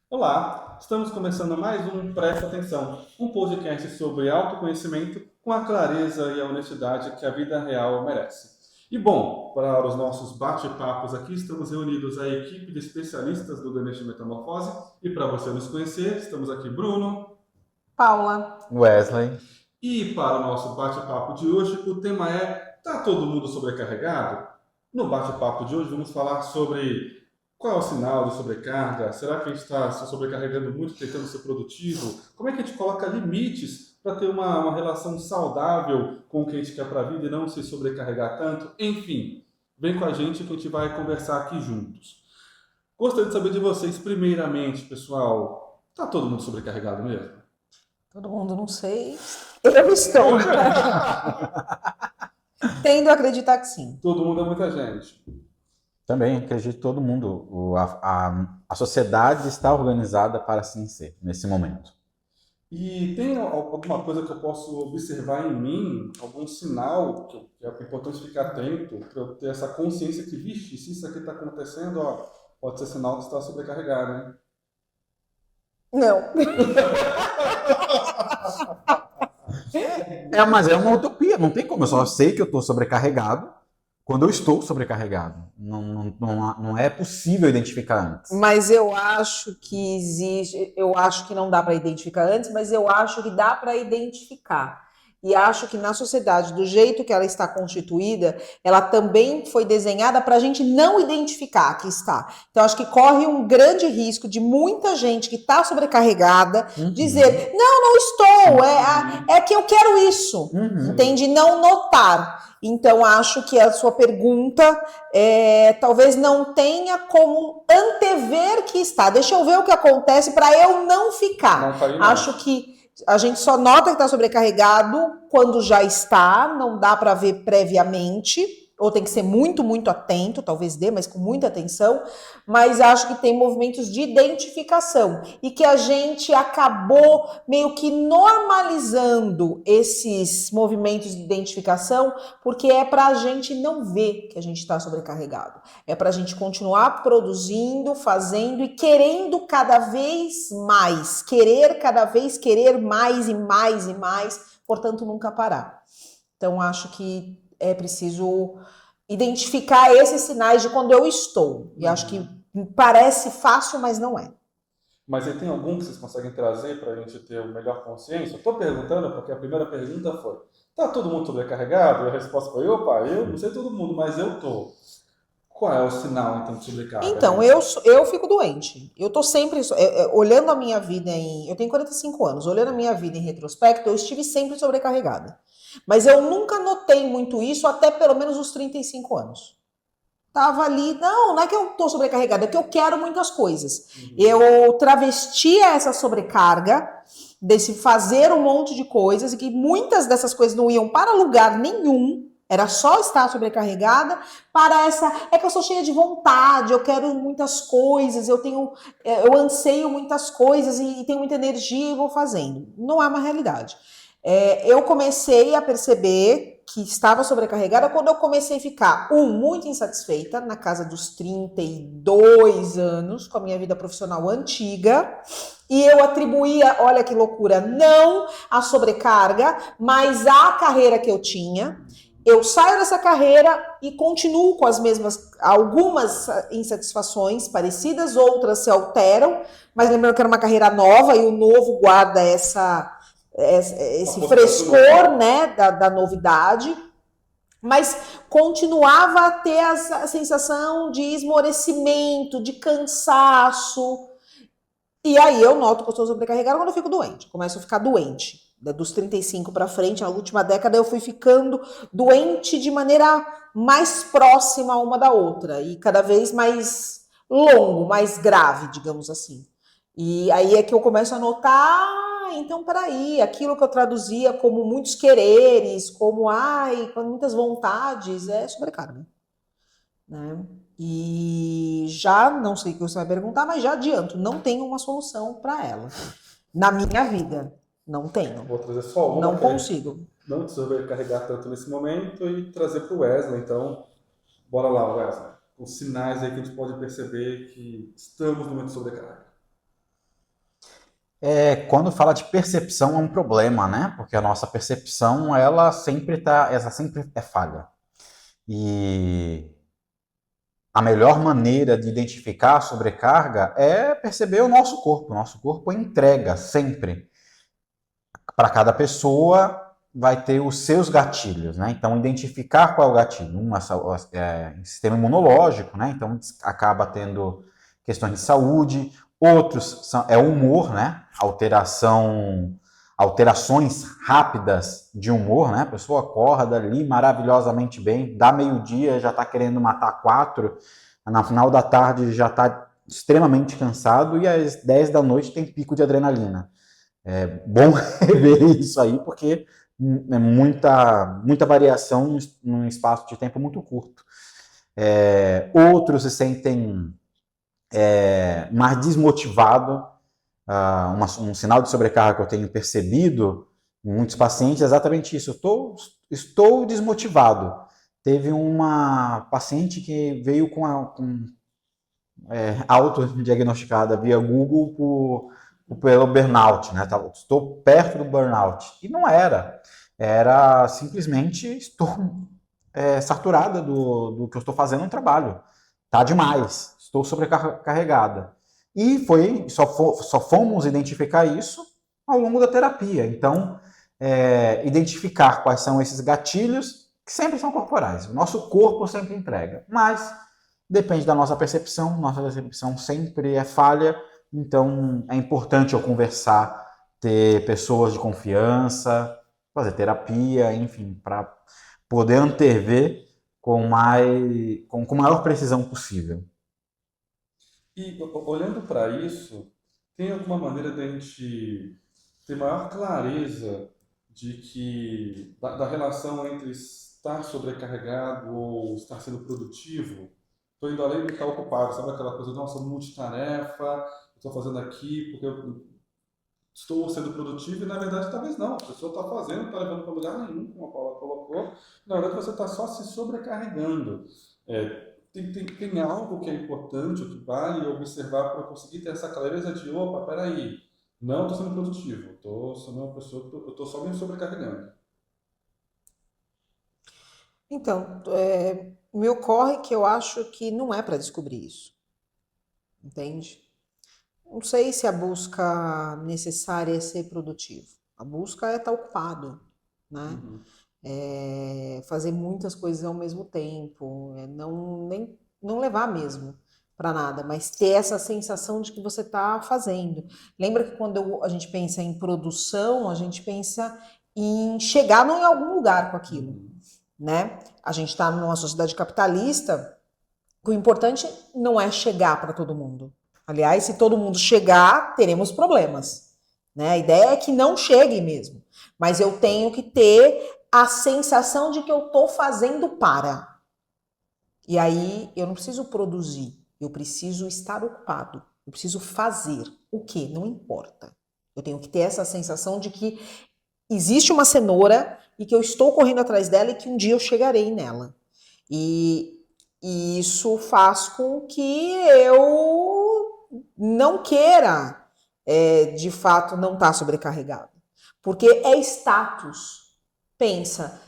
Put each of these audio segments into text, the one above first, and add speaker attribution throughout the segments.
Speaker 1: Olá, estamos começando mais um Presta Atenção, um podcast sobre autoconhecimento com a clareza e a honestidade que a vida real merece. E bom, para os nossos bate-papos aqui, estamos reunidos a equipe de especialistas do Ganesha Metamorfose e para você nos conhecer, estamos aqui Bruno.
Speaker 2: Paula.
Speaker 3: Wesley.
Speaker 1: E para o nosso bate-papo de hoje, o tema é: tá todo mundo sobrecarregado? No bate-papo de hoje, vamos falar sobre qual é o sinal de sobrecarga. Será que a gente está se sobrecarregando muito, tentando ser produtivo? Como é que a gente coloca limites para ter uma relação saudável com o que a gente quer para a vida e não se sobrecarregar tanto? Enfim, vem com a gente que a gente vai conversar aqui juntos. Gostaria de saber de vocês, primeiramente, pessoal: tá todo mundo sobrecarregado mesmo?
Speaker 2: Todo mundo, não sei. Eu estou. Tendo a acreditar que sim.
Speaker 1: Todo mundo é muita gente.
Speaker 3: Também acredito que todo mundo, a sociedade está organizada para assim ser, nesse momento.
Speaker 1: E tem alguma coisa que eu posso observar em mim, algum sinal que é importante ficar atento para eu ter essa consciência que, vixe, se isso aqui está acontecendo, ó, pode ser sinal que está sobrecarregado, né?
Speaker 2: Não.
Speaker 3: Mas é uma utopia, não tem como. Eu só sei que eu estou sobrecarregado quando eu estou sobrecarregado. Não é possível identificar antes.
Speaker 2: Mas eu acho que existe. Eu acho que não dá para identificar antes, mas eu acho que dá para identificar. E acho que na sociedade, do jeito que ela está constituída, ela também foi desenhada para a gente não identificar que está. Então, acho que corre um grande risco de muita gente que está sobrecarregada dizer: não, não estou, é que eu quero isso. Entende? Não notar. Então, acho que a sua pergunta talvez não tenha como antever que está. Deixa eu ver o que acontece para eu não ficar.
Speaker 1: Não falei
Speaker 2: Acho
Speaker 1: não.
Speaker 2: que a gente só nota que está sobrecarregado quando já está, não dá para ver previamente, ou tem que ser muito, muito atento, talvez dê, mas com muita atenção. Mas acho que tem movimentos de identificação e que a gente acabou meio que normalizando esses movimentos de identificação, porque é para a gente não ver que a gente está sobrecarregado. É para a gente continuar produzindo, fazendo e querendo cada vez mais, querer cada vez querer mais e mais e mais, portanto nunca parar. Então acho que é preciso identificar esses sinais de quando eu estou. E acho que parece fácil, mas não é.
Speaker 1: Mas aí tem algum que vocês conseguem trazer para a gente ter uma melhor consciência? Eu estou perguntando porque a primeira pergunta foi: tá todo mundo sobrecarregado? E a resposta foi: opa, eu não sei todo mundo, mas eu tô. Qual é o sinal então de sobrecarga,
Speaker 2: Então,
Speaker 1: gente?
Speaker 2: eu fico doente. Eu tô sempre, olhando a minha vida eu tenho 45 anos, olhando a minha vida em retrospecto, eu estive sempre sobrecarregada. Mas eu nunca notei muito isso até pelo menos os 35 anos. Tava ali, não é que eu tô sobrecarregada, é que eu quero muitas coisas. Eu travestia essa sobrecarga desse fazer um monte de coisas e que muitas dessas coisas não iam para lugar nenhum, era só estar sobrecarregada para essa, é que eu sou cheia de vontade, eu quero muitas coisas, eu anseio muitas coisas e tenho muita energia e vou fazendo. Não é uma realidade. Eu comecei a perceber que estava sobrecarregada quando eu comecei a ficar, muito insatisfeita, na casa dos 32 anos, com a minha vida profissional antiga, e eu atribuía, olha que loucura, não a sobrecarga, mas a carreira que eu tinha. Eu saio dessa carreira e continuo com as mesmas, algumas insatisfações parecidas, outras se alteram, mas lembrando que era uma carreira nova e o novo guarda esse frescor, né, da novidade, mas continuava a ter a sensação de esmorecimento, de cansaço. E aí eu noto que eu estou sobrecarregada quando eu fico doente. Começo a ficar doente. Dos 35 para frente, na última década, eu fui ficando doente de maneira mais próxima uma da outra. E cada vez mais longo, mais grave, digamos assim. E aí é que eu começo a notar, então peraí, aquilo que eu traduzia como muitos quereres, como com muitas vontades, é sobrecarga, né? E já, não sei o que você vai perguntar, mas já adianto, não tenho uma solução para ela. Na minha vida, não tenho.
Speaker 1: Vou trazer só uma
Speaker 2: Não
Speaker 1: que é
Speaker 2: consigo.
Speaker 1: não te sobrecarregar tanto nesse momento e trazer para o Wesley. Então, bora lá, Wesley. Os sinais aí que a gente pode perceber que estamos no momento de sobrecarga.
Speaker 3: Quando fala de percepção é um problema, né? Porque a nossa percepção, ela sempre é falha. E a melhor maneira de identificar a sobrecarga é perceber o nosso corpo. O nosso corpo entrega sempre. Para cada pessoa vai ter os seus gatilhos, né? Então, identificar qual é o gatilho. Sistema imunológico, né? Então, acaba tendo questões de saúde. Outros é o humor, né? Alterações rápidas de humor, né? A pessoa acorda ali maravilhosamente bem, dá meio-dia, já está querendo matar 4, no final da tarde já está extremamente cansado e às 10 da noite tem pico de adrenalina. É bom rever isso aí, porque é muita variação num espaço de tempo muito curto. Outros se sentem mais desmotivados. Um sinal de sobrecarga que eu tenho percebido em muitos pacientes é exatamente isso. Estou desmotivado. Teve uma paciente que veio autodiagnosticada via Google pelo burnout, né? Estou perto do burnout. E não era. Era simplesmente estou saturada do que eu estou fazendo no trabalho. Tá demais. Estou sobrecarregada. E só fomos identificar isso ao longo da terapia. Então, identificar quais são esses gatilhos, que sempre são corporais. O nosso corpo sempre entrega. Mas depende da nossa percepção sempre é falha, então é importante eu conversar, ter pessoas de confiança, fazer terapia, enfim, para poder antever com maior precisão possível.
Speaker 1: E olhando para isso, tem alguma maneira de a gente ter maior clareza da relação entre estar sobrecarregado ou estar sendo produtivo? Estou indo além de estar ocupado, sabe aquela coisa, nossa, multitarefa, estou fazendo aqui porque eu estou sendo produtivo e na verdade talvez não, a pessoa está fazendo, não está levando para lugar nenhum, como a Paula colocou, na verdade você está só se sobrecarregando. Tem algo que é importante, o que vale observar para conseguir ter essa clareza de, opa, peraí, não estou sendo produtivo, estou sendo uma pessoa, eu estou só me sobrecarregando.
Speaker 2: Então, me ocorre que eu acho que não é para descobrir isso, entende? Não sei se a busca necessária é ser produtivo. A busca é estar ocupado, né?
Speaker 1: Uhum.
Speaker 2: Fazer muitas coisas ao mesmo tempo, não levar mesmo para nada, mas ter essa sensação de que você está fazendo. Lembra que quando a gente pensa em produção, a gente pensa em chegar em algum lugar com aquilo,
Speaker 1: Uhum.
Speaker 2: né? A gente está numa sociedade capitalista, o importante não é chegar para todo mundo. Aliás, se todo mundo chegar, teremos problemas, né? A ideia é que não chegue mesmo, mas eu tenho que ter a sensação de que eu estou fazendo para. E aí eu não preciso produzir, eu preciso estar ocupado, eu preciso fazer. O que? Não importa. Eu tenho que ter essa sensação de que existe uma cenoura e que eu estou correndo atrás dela e que um dia eu chegarei nela. E isso faz com que eu não queira, de fato, não estar sobrecarregado. Porque é status. Pensa,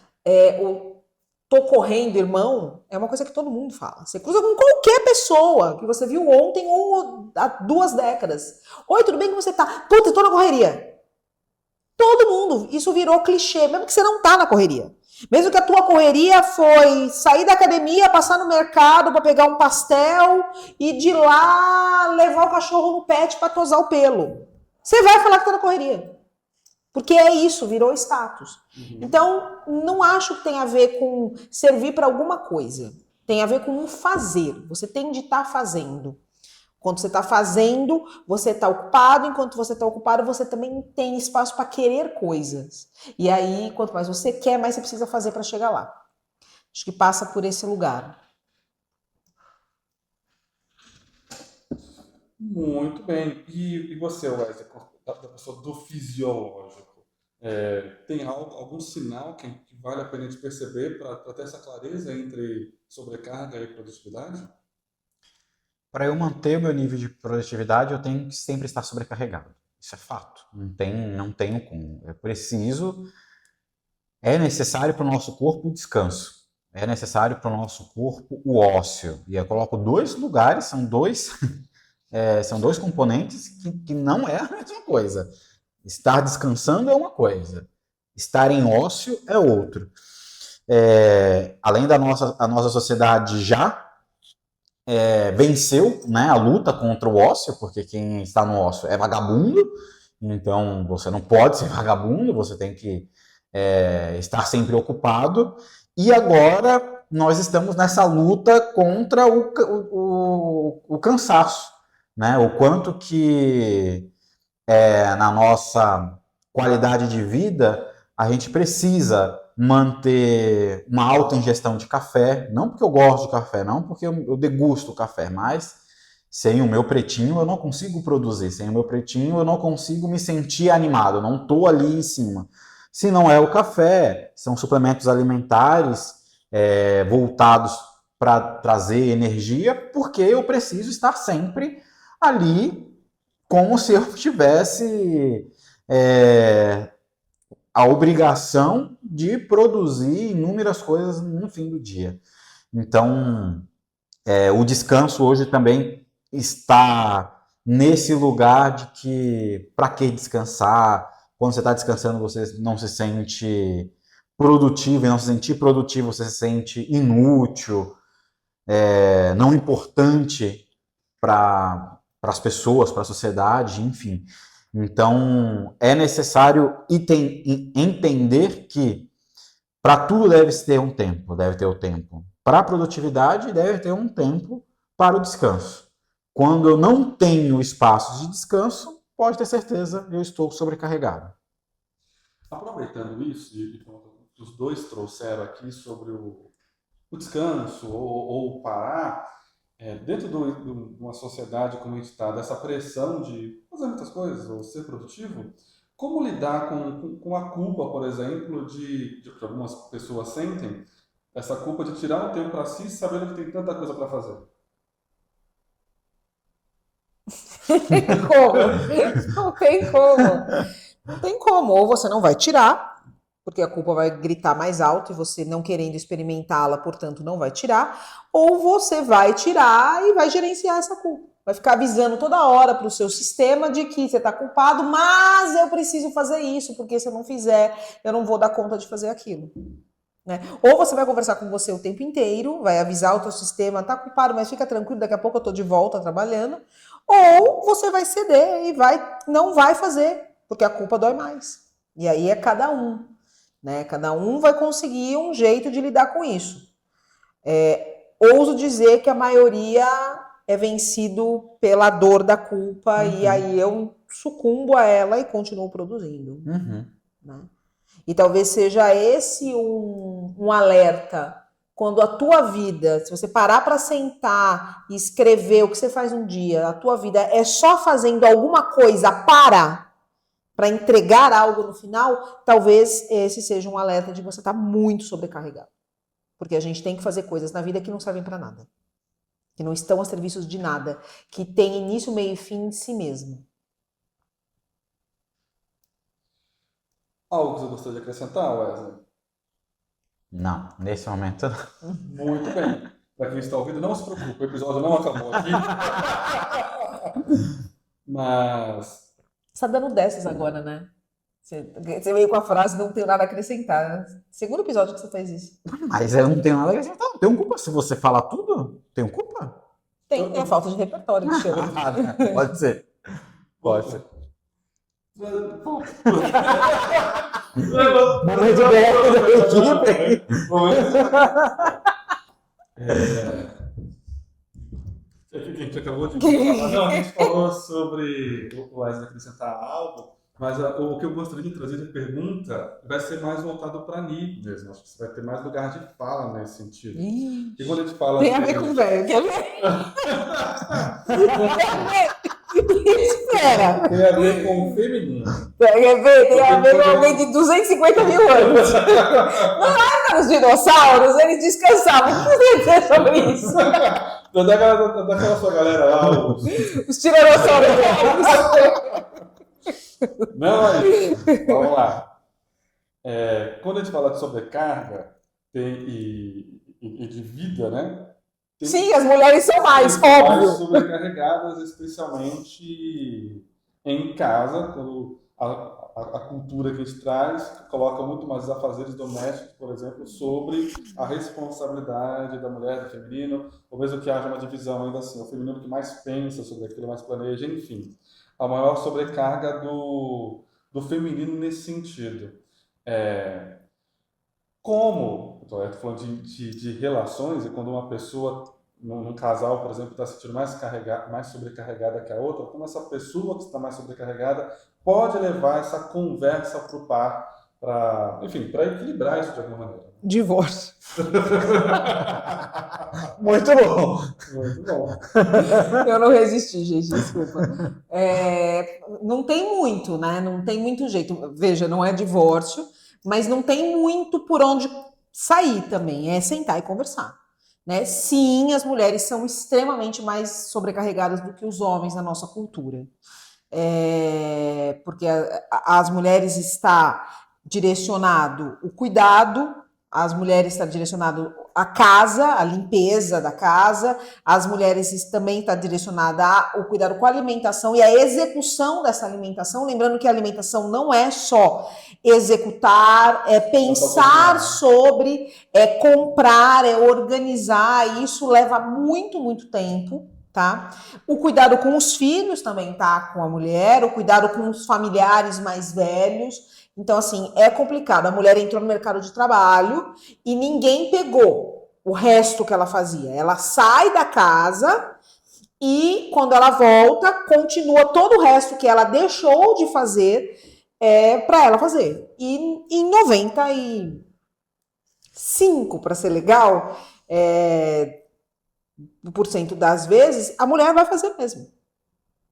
Speaker 2: o tô correndo, irmão, é uma coisa que todo mundo fala. Você cruza com qualquer pessoa que você viu ontem ou há 2 décadas. Oi, tudo bem? Como você tá? Puta, tô na correria. Todo mundo. Isso virou clichê, mesmo que você não tá na correria. Mesmo que a tua correria foi sair da academia, passar no mercado para pegar um pastel e de lá levar o cachorro no pet para tosar o pelo. Você vai falar que tá na correria. Porque é isso, virou status.
Speaker 1: Uhum.
Speaker 2: Então, não acho que tem a ver com servir para alguma coisa. Tem a ver com um fazer. Você tem de estar fazendo. Quando você está fazendo, você está ocupado. Enquanto você está ocupado, você também tem espaço para querer coisas. E aí, quanto mais você quer, mais você precisa fazer para chegar lá. Acho que passa por esse lugar.
Speaker 1: Muito bem. E você, Wesley, da pessoa do fisiológico, tem algum sinal que vale a pena a gente perceber para ter essa clareza entre sobrecarga e produtividade?
Speaker 3: Para eu manter o meu nível de produtividade, eu tenho que sempre estar sobrecarregado. Isso é fato. Não tem como. É necessário para o nosso corpo o descanso. É necessário para o nosso corpo o ócio. E eu coloco 2 lugares, são dois componentes que não é a mesma coisa. Estar descansando é uma coisa. Estar em ócio é outro. Além da nossa sociedade já venceu, né, a luta contra o ócio, porque quem está no ócio é vagabundo, então você não pode ser vagabundo, você tem que estar sempre ocupado, e agora nós estamos nessa luta contra o cansaço, né, o quanto que na nossa qualidade de vida a gente precisa manter uma alta ingestão de café, não porque eu gosto de café, não porque eu degusto o café, mas sem o meu pretinho eu não consigo produzir, sem o meu pretinho eu não consigo me sentir animado, eu não estou ali em cima. Se não é o café, são suplementos alimentares voltados para trazer energia, porque eu preciso estar sempre ali como se eu tivesse a obrigação de produzir inúmeras coisas no fim do dia. Então, o descanso hoje também está nesse lugar de que, para que descansar? Quando você está descansando, você não se sente produtivo, e não se sentir produtivo, você se sente inútil, não importante para as pessoas, para a sociedade, enfim. Então, é necessário entender que para tudo deve ter um tempo, deve ter o tempo. Para a produtividade, deve ter um tempo para o descanso. Quando eu não tenho espaços de descanso, pode ter certeza, eu estou sobrecarregado.
Speaker 1: Aproveitando isso, que os dois trouxeram aqui sobre o descanso ou parar, dentro de uma sociedade como a gente está, dessa pressão de fazer muitas coisas ou ser produtivo, como lidar com a culpa, por exemplo, que algumas pessoas sentem, essa culpa de tirar um tempo para si, sabendo que tem tanta coisa para fazer?
Speaker 2: Como? Não tem como. Não tem como. Ou você não vai tirar, porque a culpa vai gritar mais alto e você não querendo experimentá-la, portanto, não vai tirar. Ou você vai tirar e vai gerenciar essa culpa. Vai ficar avisando toda hora para o seu sistema de que você está culpado, mas eu preciso fazer isso, porque se eu não fizer, eu não vou dar conta de fazer aquilo. Né? Ou você vai conversar com você o tempo inteiro, vai avisar o teu sistema, tá culpado, mas fica tranquilo, daqui a pouco eu tô de volta trabalhando. Ou você vai ceder e não vai fazer, porque a culpa dói mais. E aí é cada um. Né? Cada um vai conseguir um jeito de lidar com isso. Ouso dizer que a maioria é vencido pela dor da culpa, e aí eu sucumbo a ela e continuo produzindo. Né? E talvez seja esse um alerta. Quando a tua vida, se você parar para sentar e escrever o que você faz um dia, a tua vida é só fazendo alguma coisa para entregar algo no final, talvez esse seja um alerta de que você está muito sobrecarregado. Porque a gente tem que fazer coisas na vida que não servem para nada. Que não estão a serviço de nada. Que tem início, meio e fim em si mesmo.
Speaker 1: Algo que você gostaria de acrescentar, Wesley?
Speaker 3: Não, nesse momento não.
Speaker 1: Muito bem. Para quem está ouvindo, não se preocupe, o episódio não acabou aqui. Mas...
Speaker 2: Você está dando dessas agora, né? Você veio com a frase, não tenho nada a acrescentar. Segundo episódio que você fez isso.
Speaker 3: Mas eu não tenho nada a acrescentar. Não tenho culpa se você falar tudo. Tenho culpa?
Speaker 2: Tem a falta de repertório que chama.
Speaker 3: Pode ser. Pode ser. Momento da equipe.
Speaker 1: A gente acabou de falar. Não, a gente falou sobre o Wesley acrescentar algo, mas o que eu gostaria de trazer de pergunta vai ser mais voltado para a Ni mesmo. Acho que você vai ter mais lugar de fala nesse sentido. E quando a gente fala
Speaker 2: tem a ver com o velho, quer ver? Espera.
Speaker 1: Tem a ver com o feminino.
Speaker 2: Tem a ver com alguém de 250 mil anos. Não era os dinossauros, eles descansavam. O que você dizer sobre isso?
Speaker 1: Daquela sua galera lá,
Speaker 2: os tiranossauros.
Speaker 1: Não, aí, vamos lá. Quando a gente fala de sobrecarga e de vida, né?
Speaker 2: Sim,
Speaker 1: Tem
Speaker 2: as mulheres são mais,
Speaker 1: mulheres mais
Speaker 2: óbvio.
Speaker 1: sobrecarregadas, especialmente em casa, quando a cultura que a gente traz coloca muito mais afazeres domésticos, por exemplo, sobre a responsabilidade da mulher, do feminino, ou mesmo que haja uma divisão ainda assim, o feminino que mais pensa sobre aquilo, mais planeja, enfim. A maior sobrecarga do feminino nesse sentido. É, como, então, eu estou falando de relações, e quando uma pessoa, num casal, por exemplo, está se sentindo mais sobrecarregada que a outra, como essa pessoa que está mais sobrecarregada pode levar essa conversa para o par, enfim, para equilibrar isso de alguma maneira.
Speaker 2: Divórcio. Muito bom.
Speaker 1: Muito bom.
Speaker 2: Eu não resisti, gente, desculpa. Não tem muito, né? Não tem muito jeito. Veja, não é divórcio, mas não tem muito por onde sair também. É sentar e conversar. Né? Sim, as mulheres são extremamente mais sobrecarregadas do que os homens na nossa cultura. Porque as mulheres está direcionado o cuidado, as mulheres está direcionado a casa, a limpeza da casa, as mulheres também está direcionada o cuidado com a alimentação e a execução dessa alimentação, lembrando que a alimentação não é só executar, é pensar sobre, é comprar, é organizar, e isso leva muito, muito tempo. Tá? O cuidado com os filhos também tá com a mulher, o cuidado com os familiares mais velhos. Então, assim, é complicado. A mulher entrou no mercado de trabalho e ninguém pegou o resto que ela fazia. Ela sai da casa e, quando ela volta, continua todo o resto que ela deixou de fazer para ela fazer. E em 95, para ser legal, por cento das vezes, a mulher vai fazer mesmo.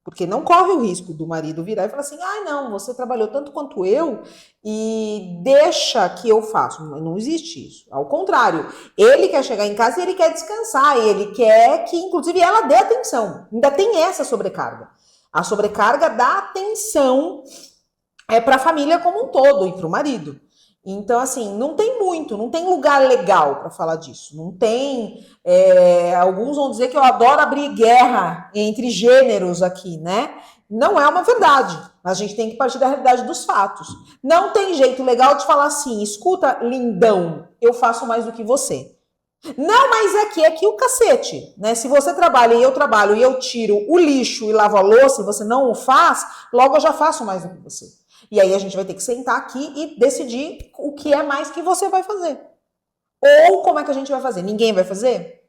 Speaker 2: Porque não corre o risco do marido virar e falar assim, não, você trabalhou tanto quanto eu e deixa que eu faço. Não existe isso. Ao contrário, ele quer chegar em casa e ele quer descansar, ele quer que, inclusive, ela dê atenção. Ainda tem essa sobrecarga. A sobrecarga da atenção para a família como um todo e para o marido. Então, assim, não tem muito, não tem lugar legal para falar disso. Não tem. Alguns vão dizer que eu adoro abrir guerra entre gêneros aqui, né? Não é uma verdade. A gente tem que partir da realidade dos fatos. Não tem jeito legal de falar assim: escuta, lindão, eu faço mais do que você. Não, mas é aqui o cacete, né? Se você trabalha e eu trabalho e eu tiro o lixo e lavo a louça e você não o faz, logo eu já faço mais do que você. E aí a gente vai ter que sentar aqui e decidir o que é mais que você vai fazer. Ou como é que a gente vai fazer? Ninguém vai fazer?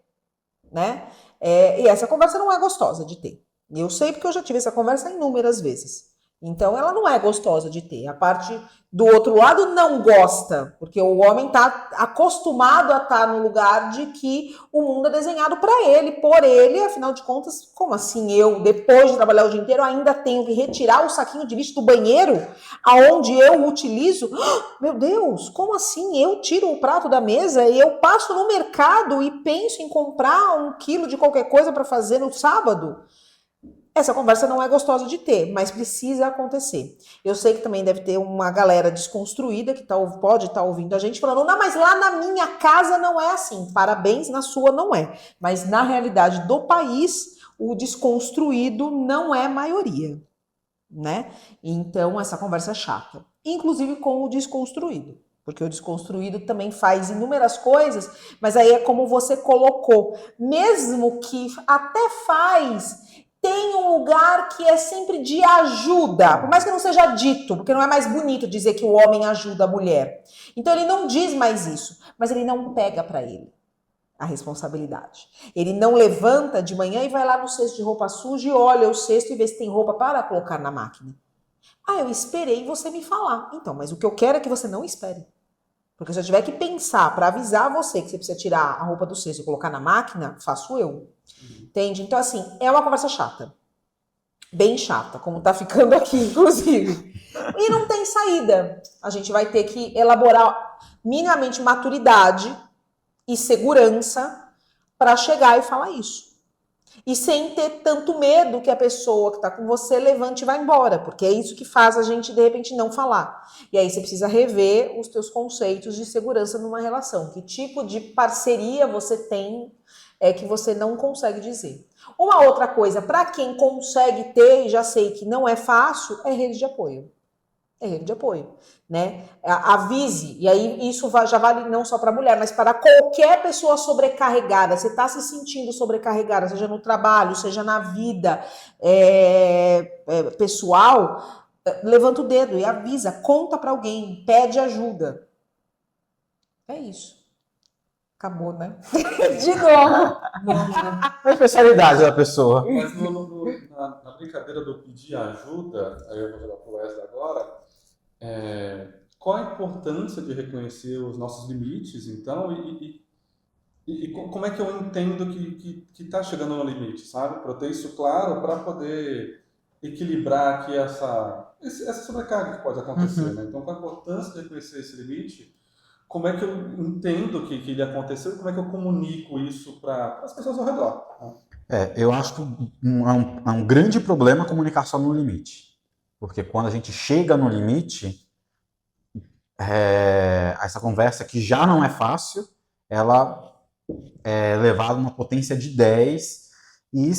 Speaker 2: Né? E essa conversa não é gostosa de ter. Eu sei porque eu já tive essa conversa inúmeras vezes. Então ela não é gostosa de ter. A parte do outro lado não gosta, porque o homem está acostumado a estar no lugar de que o mundo é desenhado para ele, por ele, afinal de contas, como assim eu, depois de trabalhar o dia inteiro, ainda tenho que retirar o saquinho de lixo do banheiro, aonde eu utilizo? Meu Deus, como assim? Eu tiro o prato da mesa e eu passo no mercado e penso em comprar 1 quilo de qualquer coisa para fazer no sábado? Essa conversa não é gostosa de ter, mas precisa acontecer. Eu sei que também deve ter uma galera desconstruída que pode estar ouvindo a gente falando, não, mas lá na minha casa não é assim. Parabéns, na sua não é. Mas na realidade do país, o desconstruído não é maioria, né? Então essa conversa é chata. Inclusive com o desconstruído. Porque o desconstruído também faz inúmeras coisas, mas aí é como você colocou. Mesmo que até faz... tem um lugar que é sempre de ajuda, por mais que não seja dito, porque não é mais bonito dizer que o homem ajuda a mulher. Então ele não diz mais isso, mas ele não pega para ele a responsabilidade. Ele não levanta de manhã e vai lá no cesto de roupa suja e olha o cesto e vê se tem roupa para colocar na máquina. Eu esperei você me falar. Então, mas o que eu quero é que você não espere. Porque se eu tiver que pensar para avisar você que você precisa tirar a roupa do cesto e colocar na máquina, faço eu. Entende? Então, assim, é uma conversa chata. Bem chata, como tá ficando aqui, inclusive. E não tem saída. A gente vai ter que elaborar minimamente maturidade e segurança para chegar e falar isso. e sem ter tanto medo que a pessoa que está com você levante e vá embora, porque é isso que faz a gente, de repente, não falar. E aí você precisa rever os teus conceitos de segurança numa relação. Que tipo de parceria você tem que você não consegue dizer. Uma outra coisa, para quem consegue ter, e já sei que não é fácil, é rede de apoio. É rede de apoio, né? Avise, e aí isso já vale não só para mulher, mas para qualquer pessoa sobrecarregada. Você está se sentindo sobrecarregada, seja no trabalho, seja na vida pessoal, levanta o dedo e avisa, conta para alguém, pede ajuda. É isso. Acabou, né? De novo.
Speaker 3: É a especialidade da pessoa.
Speaker 1: Mas na brincadeira do pedir ajuda, aí eu vou jogar pro Wesley agora, qual a importância de reconhecer os nossos limites, então, e como é que eu entendo que está chegando no limite, sabe? Para eu ter isso claro, para poder equilibrar aqui essa sobrecarga que pode acontecer, né? Então, qual a importância de reconhecer esse limite? Como é que eu entendo que ele aconteceu e como é que eu comunico isso para as pessoas ao redor?
Speaker 3: Eu acho que é um grande problema a comunicação no limite. Porque quando a gente chega no limite, essa conversa que já não é fácil, ela é levada a uma potência de 10 e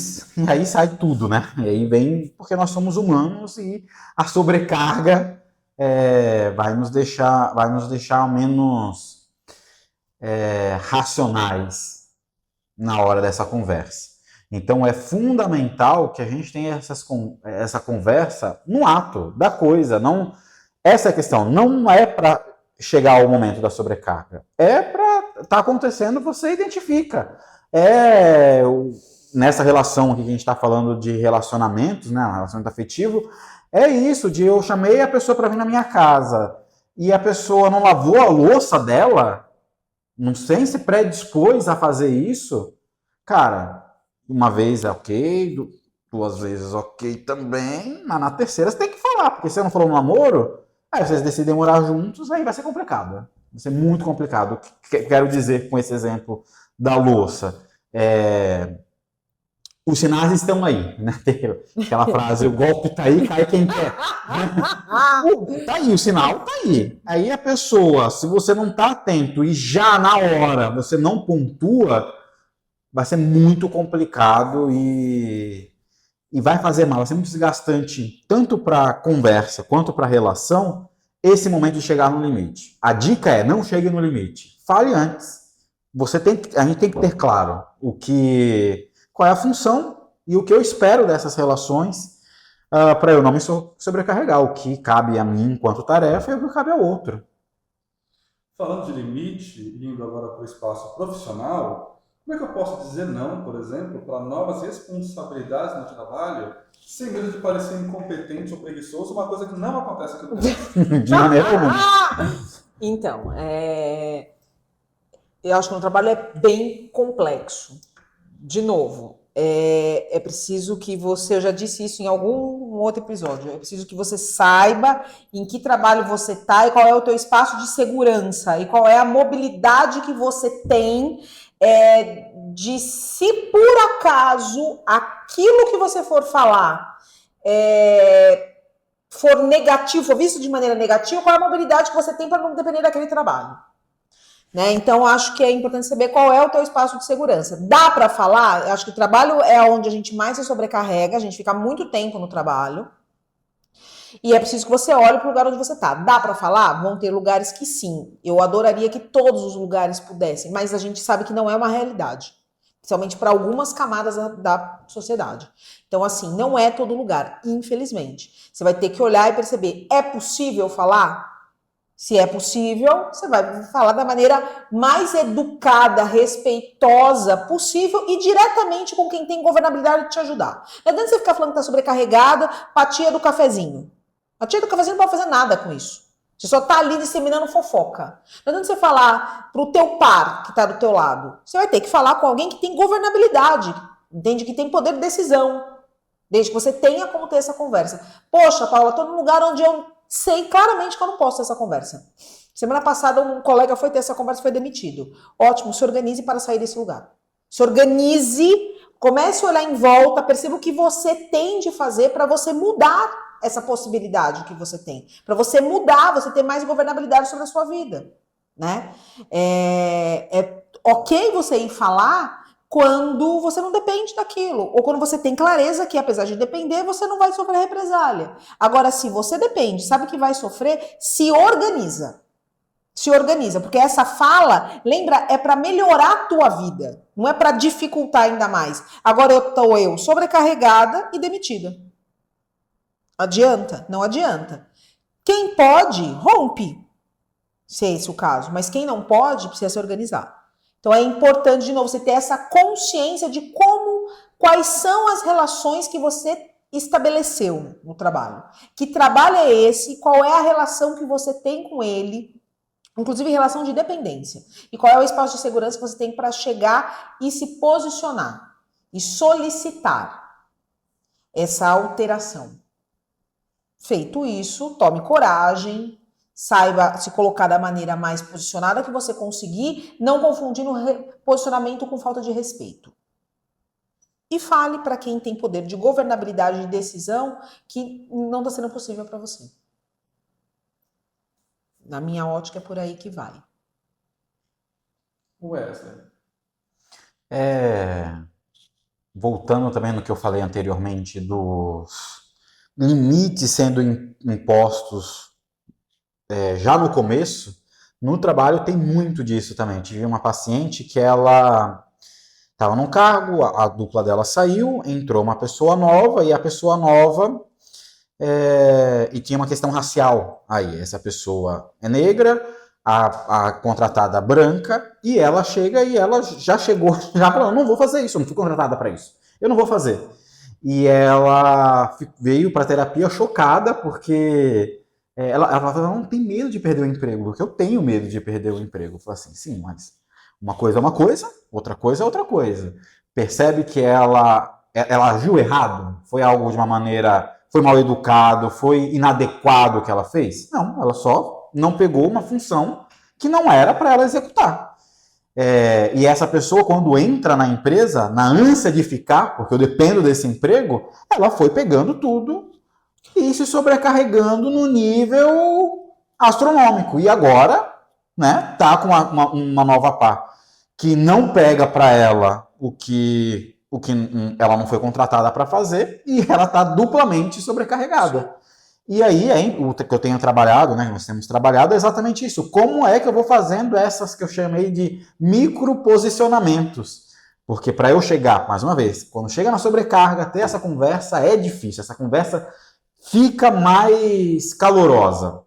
Speaker 3: aí sai tudo, né? E aí vem, porque nós somos humanos e a sobrecarga vai nos deixar menos racionais na hora dessa conversa. Então é fundamental que a gente tenha essa conversa no ato da coisa. Não, essa é a questão. Não é para chegar ao momento da sobrecarga. É para estar acontecendo, você identifica. Nessa relação aqui que a gente está falando de relacionamentos, né, relacionamento afetivo, é isso, de eu chamei a pessoa para vir na minha casa e a pessoa não lavou a louça dela, não sei se predispôs a fazer isso, cara, uma vez é ok, 2 vezes ok também, mas na terceira você tem que falar, porque se você não falou no namoro, aí vocês decidem morar juntos, aí vai ser complicado. Vai ser muito complicado. O que quero dizer com esse exemplo da louça? Os sinais estão aí, né? Aquela frase, o golpe tá aí, cai quem quer. Tá aí, o sinal tá aí. Aí a pessoa, se você não tá atento e já na hora você não pontua, vai ser muito complicado e vai fazer mal, vai ser muito desgastante, tanto para a conversa quanto para a relação, esse momento de chegar no limite. A dica é, não chegue no limite. Fale antes. A gente tem que ter claro qual é a função e o que eu espero dessas relações para eu não me sobrecarregar. O que cabe a mim enquanto tarefa e o que cabe ao outro.
Speaker 1: Falando de limite, indo agora para o espaço profissional, como é que eu posso dizer não, por exemplo, para novas responsabilidades no trabalho, sem medo de parecer incompetente ou preguiçoso, uma coisa que não acontece aqui no Brasil?
Speaker 3: De maneira alguma.
Speaker 2: Então, eu acho que o trabalho é bem complexo. De novo, é preciso que você, eu já disse isso em algum outro episódio, é preciso que você saiba em que trabalho você está e qual é o teu espaço de segurança e qual é a mobilidade que você tem de, se por acaso aquilo que você for falar for negativo, for visto de maneira negativa, qual é a mobilidade que você tem para não depender daquele trabalho. Né? Então, acho que é importante saber qual é o teu espaço de segurança. Dá para falar? Acho que o trabalho é onde a gente mais se sobrecarrega, a gente fica muito tempo no trabalho. E é preciso que você olhe para o lugar onde você está. Dá para falar? Vão ter lugares que sim. Eu adoraria que todos os lugares pudessem, mas a gente sabe que não é uma realidade. Principalmente para algumas camadas da sociedade. Então, assim, não é todo lugar, infelizmente. Você vai ter que olhar e perceber, é possível falar? Se é possível, você vai falar da maneira mais educada, respeitosa possível e diretamente com quem tem governabilidade de te ajudar. Não adianta você ficar falando que está sobrecarregada para a tia do cafezinho. A tia do cafezinho não pode fazer nada com isso. Você só está ali disseminando fofoca. Não adianta você falar para o teu par que está do teu lado. Você vai ter que falar com alguém que tem governabilidade, entende? Que tem poder de decisão. Desde que você tenha como ter essa conversa. Poxa, Paula, estou num lugar onde eu sei claramente que eu não posso ter essa conversa. Semana passada um colega foi ter essa conversa e foi demitido. Ótimo, se organize para sair desse lugar. Se organize Comece a olhar em volta, perceba o que você tem de fazer para você mudar essa possibilidade que você tem. Para você mudar, você ter mais governabilidade sobre a sua vida, né? É ok você ir falar quando você não depende daquilo, ou quando você tem clareza que, apesar de depender, você não vai sofrer represália. Agora, se você depende, sabe que vai sofrer, se organiza. Se organiza, porque essa fala, lembra, é para melhorar a tua vida, não é para dificultar ainda mais. Agora eu tô sobrecarregada e demitida. Adianta? Não adianta. Quem pode, rompe, se é esse o caso, mas quem não pode, precisa se organizar. Então é importante, de novo, você ter essa consciência de quais são as relações que você estabeleceu no trabalho. Que trabalho é esse? Qual é a relação que você tem com ele? Inclusive relação de dependência. E qual é o espaço de segurança que você tem para chegar e se posicionar e solicitar essa alteração. Feito isso, tome coragem, saiba se colocar da maneira mais posicionada que você conseguir, não confundindo posicionamento com falta de respeito. E fale para quem tem poder de governabilidade de decisão que não está sendo possível para você. Na minha ótica, é por aí que vai.
Speaker 1: Wesley.
Speaker 3: Voltando também no que eu falei anteriormente dos limites sendo impostos já no começo, no trabalho tem muito disso também. Tive uma paciente que ela estava num cargo, a dupla dela saiu, entrou uma pessoa nova e a pessoa nova... e tinha uma questão racial aí. Essa pessoa é negra, a contratada branca, e ela chega e ela já chegou, já falou, não vou fazer isso, eu não fui contratada para isso, eu não vou fazer. E ela veio para terapia chocada, porque ela falou, não tem medo de perder o emprego, porque eu tenho medo de perder o emprego. Eu falei assim, sim, mas uma coisa é uma coisa, outra coisa é outra coisa. Percebe que ela agiu errado? Foi algo de uma maneira... Foi mal educado, foi inadequado o que ela fez? Não, ela só não pegou uma função que não era para ela executar. E essa pessoa, quando entra na empresa, na ânsia de ficar, porque eu dependo desse emprego, ela foi pegando tudo e se sobrecarregando no nível astronômico. E agora, né, tá com uma nova pá que não pega para ela o que ela não foi contratada para fazer, e ela está duplamente sobrecarregada. E aí, o que eu tenho trabalhado, né, nós temos trabalhado, é exatamente isso. Como é que eu vou fazendo essas que eu chamei de microposicionamentos? Porque para eu chegar, mais uma vez, quando chega na sobrecarga, ter essa conversa é difícil. Essa conversa fica mais calorosa.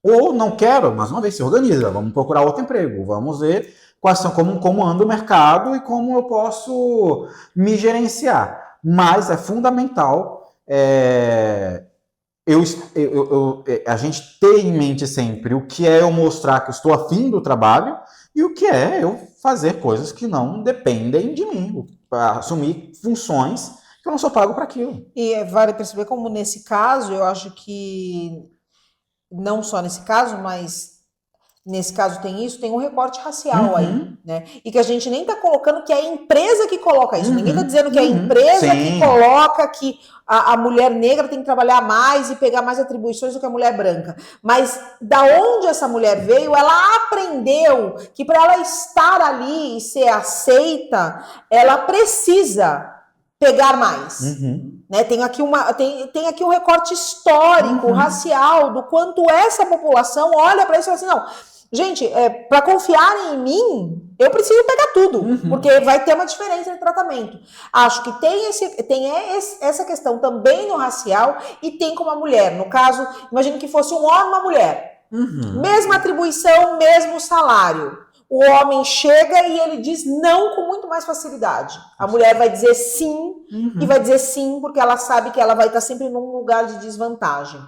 Speaker 3: Ou não quero, mais uma vez, se organiza, vamos procurar outro emprego, vamos ver quais são, como anda o mercado e como eu posso me gerenciar. Mas é fundamental a gente ter em mente sempre o que é eu mostrar que eu estou afim do trabalho e o que é eu fazer coisas que não dependem de mim, assumir funções que eu não sou pago para aquilo.
Speaker 2: E vale perceber como nesse caso, eu acho que não só nesse caso, mas nesse caso tem isso, tem um recorte racial aí, né? E que a gente nem tá colocando que é a empresa que coloca isso. Ninguém tá dizendo que é a empresa que coloca que a mulher negra tem que trabalhar mais e pegar mais atribuições do que a mulher branca. Mas da onde essa mulher veio, ela aprendeu que para ela estar ali e ser aceita, ela precisa pegar mais. Né? Tem aqui um recorte histórico, racial, do quanto essa população olha para isso e fala assim, não, gente, para confiar em mim, eu preciso pegar tudo, porque vai ter uma diferença de tratamento. Acho que tem essa questão também no racial e tem como a mulher. No caso, imagine que fosse um homem e uma mulher. Mesma atribuição, mesmo salário. O homem chega e ele diz não com muito mais facilidade. A mulher vai dizer sim, e vai dizer sim porque ela sabe que ela vai estar sempre num lugar de desvantagem.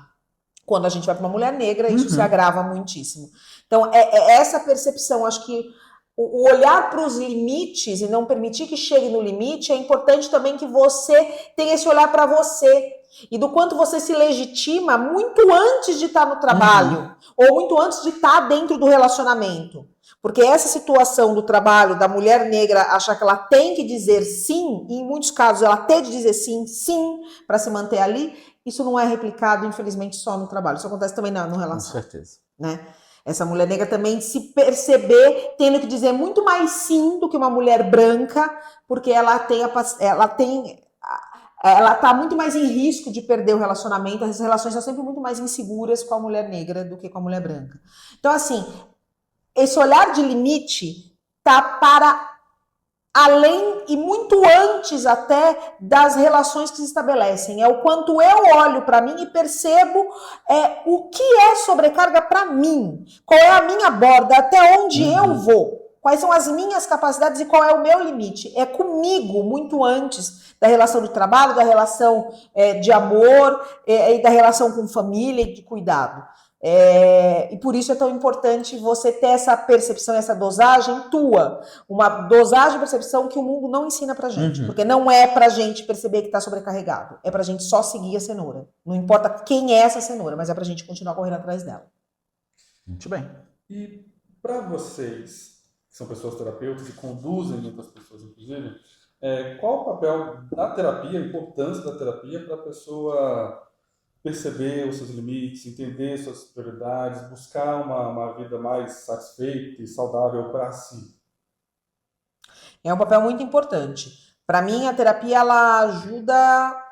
Speaker 2: Quando a gente vai para uma mulher negra, isso se agrava muitíssimo. Então, essa percepção, acho que o olhar para os limites e não permitir que chegue no limite, é importante também que você tenha esse olhar para você. E do quanto você se legitima muito antes de estar no trabalho, ou muito antes de estar dentro do relacionamento. Porque essa situação do trabalho da mulher negra achar que ela tem que dizer sim, e em muitos casos ela tem de dizer sim, sim, para se manter ali, isso não é replicado, infelizmente, só no trabalho. Isso acontece também no
Speaker 3: Com
Speaker 2: relação,
Speaker 3: certeza.
Speaker 2: né? Essa mulher negra também se perceber tendo que dizer muito mais sim do que uma mulher branca, porque ela está muito mais em risco de perder o relacionamento, as relações são sempre muito mais inseguras com a mulher negra do que com a mulher branca. Então, assim, esse olhar de limite tá para além e muito antes até das relações que se estabelecem. É o quanto eu olho para mim e percebo o que é sobrecarga para mim, qual é a minha borda, até onde eu vou, quais são as minhas capacidades e qual é o meu limite. É comigo muito antes da relação de trabalho, da relação de amor e da relação com família e de cuidado. E por isso é tão importante você ter essa percepção, essa dosagem tua, uma dosagem de percepção que o mundo não ensina pra gente, porque não é pra gente perceber que tá sobrecarregado, é pra gente só seguir a cenoura, não importa quem é essa cenoura, mas é pra gente continuar correndo atrás dela.
Speaker 3: Muito bem.
Speaker 1: E para vocês, que são pessoas terapeutas e conduzem muitas pessoas, inclusive, qual o papel da terapia, a importância da terapia para a pessoa perceber os seus limites, entender suas prioridades, buscar uma vida mais satisfeita e saudável para si?
Speaker 2: É um papel muito importante. Para mim, a terapia ela ajuda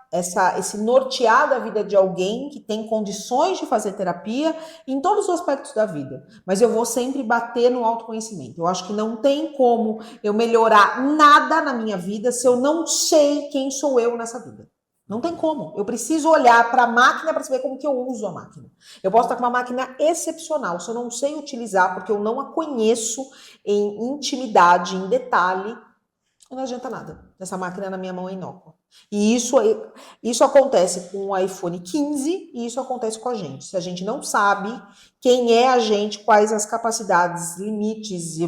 Speaker 2: esse nortear da vida de alguém que tem condições de fazer terapia em todos os aspectos da vida. Mas eu vou sempre bater no autoconhecimento. Eu acho que não tem como eu melhorar nada na minha vida se eu não sei quem sou eu nessa vida. Não tem como. Eu preciso olhar para a máquina para saber como que eu uso a máquina. Eu posso estar com uma máquina excepcional. Se eu não sei utilizar porque eu não a conheço em intimidade, em detalhe, não adianta nada. Essa máquina na minha mão é inócua. E isso acontece com o iPhone 15 e isso acontece com a gente. Se a gente não sabe quem é a gente, quais as capacidades, limites,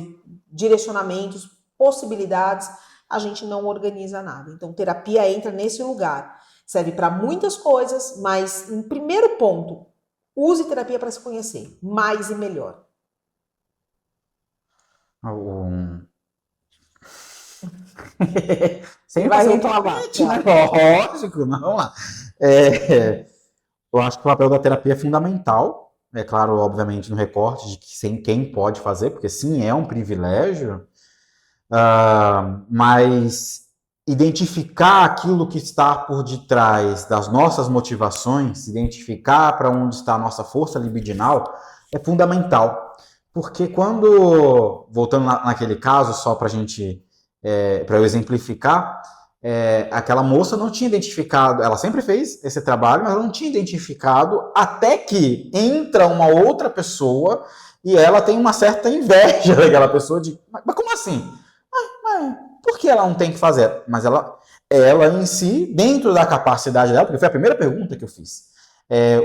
Speaker 2: direcionamentos, possibilidades, a gente não organiza nada. Então, terapia entra nesse lugar. Serve para muitas coisas, mas em primeiro ponto, use terapia para se conhecer, mais e melhor.
Speaker 3: Sem
Speaker 2: Vai
Speaker 3: fazer um
Speaker 2: reclamar,
Speaker 3: tapete, né? Lógico, não, vamos lá. Eu acho que o papel da terapia é fundamental. É claro, obviamente, no recorte de que sem quem pode fazer, porque sim, é um privilégio. Mas identificar aquilo que está por detrás das nossas motivações, identificar para onde está a nossa força libidinal, é fundamental. Porque quando, voltando naquele caso, só para eu exemplificar, aquela moça não tinha identificado, ela sempre fez esse trabalho, mas ela não tinha identificado até que entra uma outra pessoa e ela tem uma certa inveja daquela pessoa de, mas como assim? Por que ela não tem que fazer? Mas ela em si, dentro da capacidade dela, porque foi a primeira pergunta que eu fiz,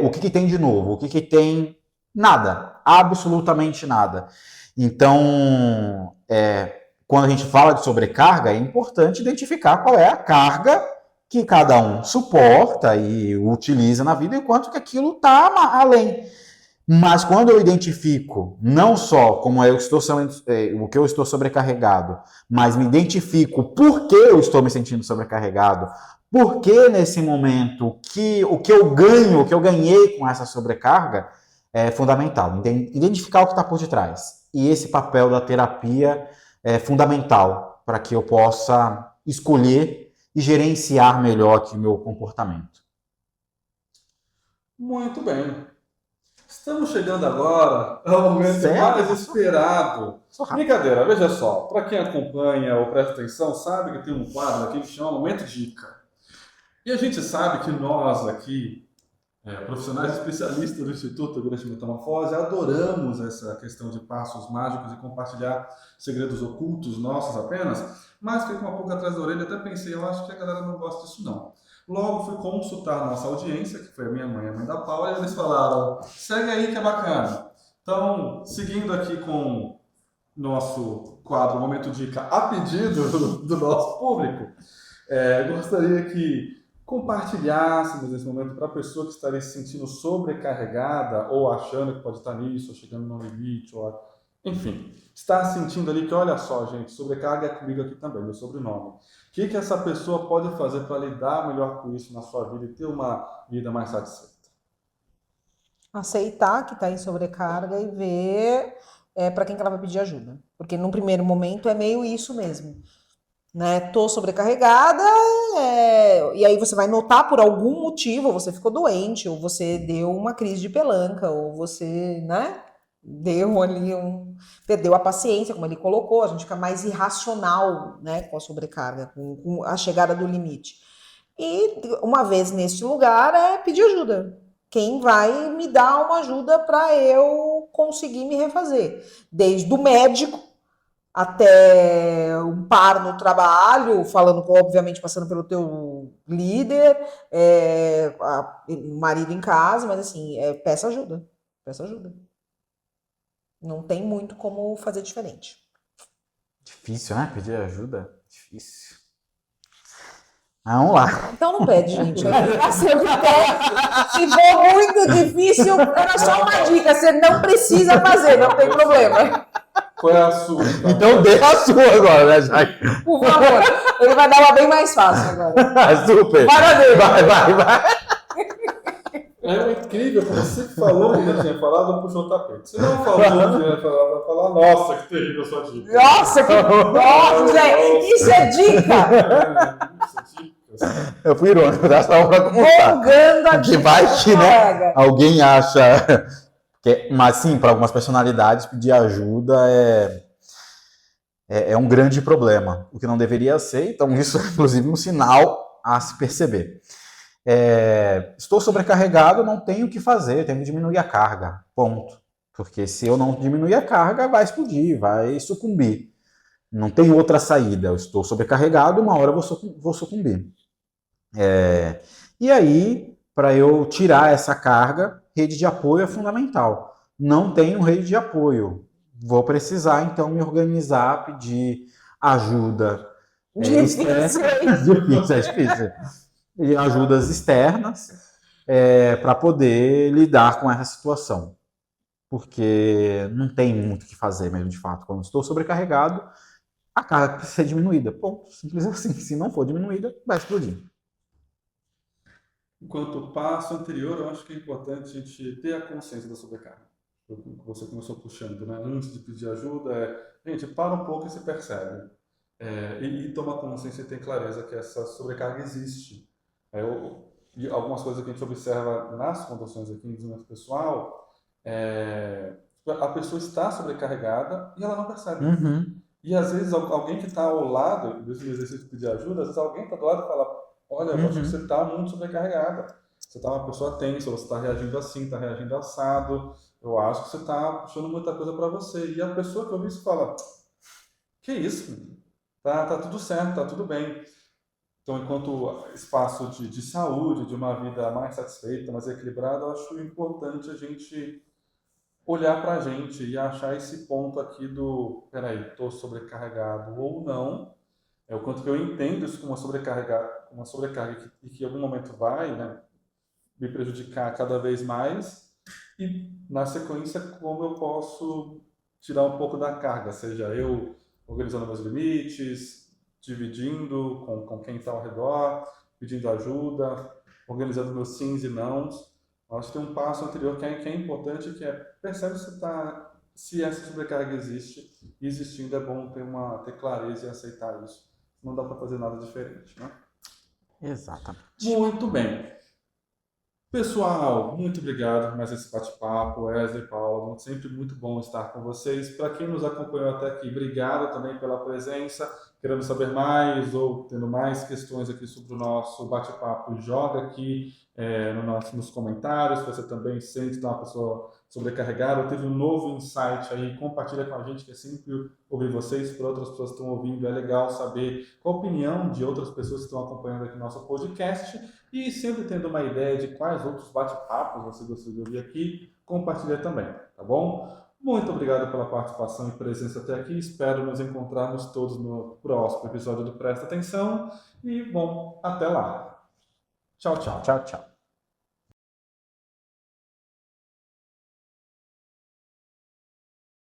Speaker 3: o que tem de novo? O que tem? Nada, absolutamente nada. Então, quando a gente fala de sobrecarga, é importante identificar qual é a carga que cada um suporta e utiliza na vida e quanto que aquilo está além. Mas quando eu identifico não só como o que eu estou sobrecarregado, mas me identifico por que eu estou me sentindo sobrecarregado, por que nesse momento o que eu ganho, o que eu ganhei com essa sobrecarga, é fundamental. Identificar o que está por detrás. E esse papel da terapia é fundamental para que eu possa escolher e gerenciar melhor aqui o meu comportamento.
Speaker 1: Muito bem. Estamos chegando agora ao momento mais esperado. Brincadeira, veja só. Para quem acompanha ou presta atenção, sabe que tem um quadro aqui que chama Momento Dica. E a gente sabe que nós aqui, profissionais especialistas do Instituto Grande Metamorfose, adoramos essa questão de passos mágicos e compartilhar segredos ocultos nossos apenas, mas fiquei com uma pulga atrás da orelha e até pensei, eu acho que a galera não gosta disso não. Logo fui consultar a nossa audiência, que foi a minha mãe e a mãe da Paula, e eles falaram, segue aí que é bacana. Então, seguindo aqui com nosso quadro Momento Dica a pedido do nosso público, gostaria que compartilhássemos nesse momento para a pessoa que estaria se sentindo sobrecarregada ou achando que pode estar nisso, ou chegando no limite, ou enfim, está sentindo ali que, olha só, gente, sobrecarga é comigo aqui também, meu sobrenome. O que essa pessoa pode fazer para lidar melhor com isso na sua vida e ter uma vida mais satisfeita?
Speaker 2: Aceitar que está em sobrecarga e ver para quem que ela vai pedir ajuda. Porque num primeiro momento é meio isso mesmo. Né? Tô sobrecarregada, e aí você vai notar por algum motivo, ou você ficou doente, ou você deu uma crise de pelanca, ou você, né, deu ali perdeu a paciência, como ele colocou, a gente fica mais irracional, né, com a sobrecarga, com a chegada do limite. E uma vez nesse lugar é pedir ajuda. Quem vai me dar uma ajuda para eu conseguir me refazer? Desde o médico até um par no trabalho, falando com, obviamente, passando pelo teu líder, o marido em casa, mas assim, peça ajuda. Peça ajuda. Não tem muito como fazer diferente.
Speaker 3: Difícil, né? Pedir ajuda? Difícil. Vamos lá.
Speaker 2: Então não pede, gente. Se for muito difícil, era só uma dica. Você não precisa fazer, não tem problema.
Speaker 1: Qual é a sua?
Speaker 3: Então dê a sua agora, né, Jair?
Speaker 2: Por favor. Ele vai dar uma bem mais fácil agora.
Speaker 3: Super.
Speaker 2: Parabéns.
Speaker 3: Vai.
Speaker 1: É incrível, como você falou que já tinha falado, puxou o tapete. Você não falou que ia falar, vai falar, nossa, que terrível a sua dica.
Speaker 2: Nossa, gente, isso é dica!
Speaker 3: Eu fui irônico, dá só pra contar.
Speaker 2: Rogando a
Speaker 3: Que vai que, né, alguém acha... Mas sim, para algumas personalidades, pedir ajuda é um grande problema, o que não deveria ser, então isso é inclusive um sinal a se perceber. Estou sobrecarregado, não tenho o que fazer, tenho que diminuir a carga, ponto. Porque se eu não diminuir a carga, vai explodir, vai sucumbir. Não tem outra saída, eu estou sobrecarregado, uma hora eu vou sucumbir. E aí, para eu tirar essa carga, rede de apoio é fundamental. Não tenho rede de apoio. Vou precisar, então, me organizar, pedir ajuda.
Speaker 2: Difícil.
Speaker 3: É difícil. E ajudas externas para poder lidar com essa situação. Porque não tem muito o que fazer mesmo, de fato. Quando estou sobrecarregado, a carga precisa ser diminuída. Ponto. Simples assim. Se não for diminuída, vai explodir.
Speaker 1: Enquanto passo anterior, eu acho que é importante a gente ter a consciência da sobrecarga. Você começou puxando, né? Antes de pedir ajuda, gente, para um pouco e se percebe. E toma consciência e tem clareza que essa sobrecarga existe. E algumas coisas que a gente observa nas conduções aqui em desenvolvimento pessoal, a pessoa está sobrecarregada e ela não percebe.
Speaker 3: Uhum.
Speaker 1: E às vezes alguém que está ao lado, mesmo no exercício de pedir ajuda, às vezes alguém está do lado e fala, olha, eu acho que você está muito sobrecarregada. Você está uma pessoa tensa, você está reagindo assim, está reagindo assado. Eu acho que você está puxando muita coisa para você. E a pessoa que ouve isso fala, que isso? Tá tudo certo, tá tudo bem. Então, enquanto espaço de saúde, de uma vida mais satisfeita, mais equilibrada, eu acho importante a gente olhar para a gente e achar esse ponto aqui do, peraí, estou sobrecarregado ou não. O quanto que eu entendo isso como uma sobrecarga que em algum momento vai, né, me prejudicar cada vez mais e, na sequência, como eu posso tirar um pouco da carga, seja eu organizando meus limites, dividindo com quem está ao redor, pedindo ajuda, organizando meus sims e nãos. Acho que tem um passo anterior que é importante, que percebe se essa sobrecarga existe, e existindo é bom ter clareza e aceitar isso. Não dá para fazer nada diferente, né?
Speaker 3: Exatamente.
Speaker 1: Muito bem. Pessoal, muito obrigado mais esse bate-papo, Wesley, Paulo, sempre muito bom estar com vocês. Para quem nos acompanhou até aqui, obrigado também pela presença. Querendo saber mais ou tendo mais questões aqui sobre o nosso bate-papo, joga aqui nos comentários. Se você também sente que é uma pessoa sobrecarregada ou teve um novo insight aí, compartilha com a gente, que é sempre ouvir vocês, por outras pessoas que estão ouvindo. É legal saber qual a opinião de outras pessoas que estão acompanhando aqui o nosso podcast. E sempre tendo uma ideia de quais outros bate-papos você gostaria de ouvir aqui, compartilha também, tá bom? Muito obrigado pela participação e presença até aqui. Espero nos encontrarmos todos no próximo episódio do Presta Atenção. E, bom, até lá. Tchau, tchau.
Speaker 3: Tchau, tchau.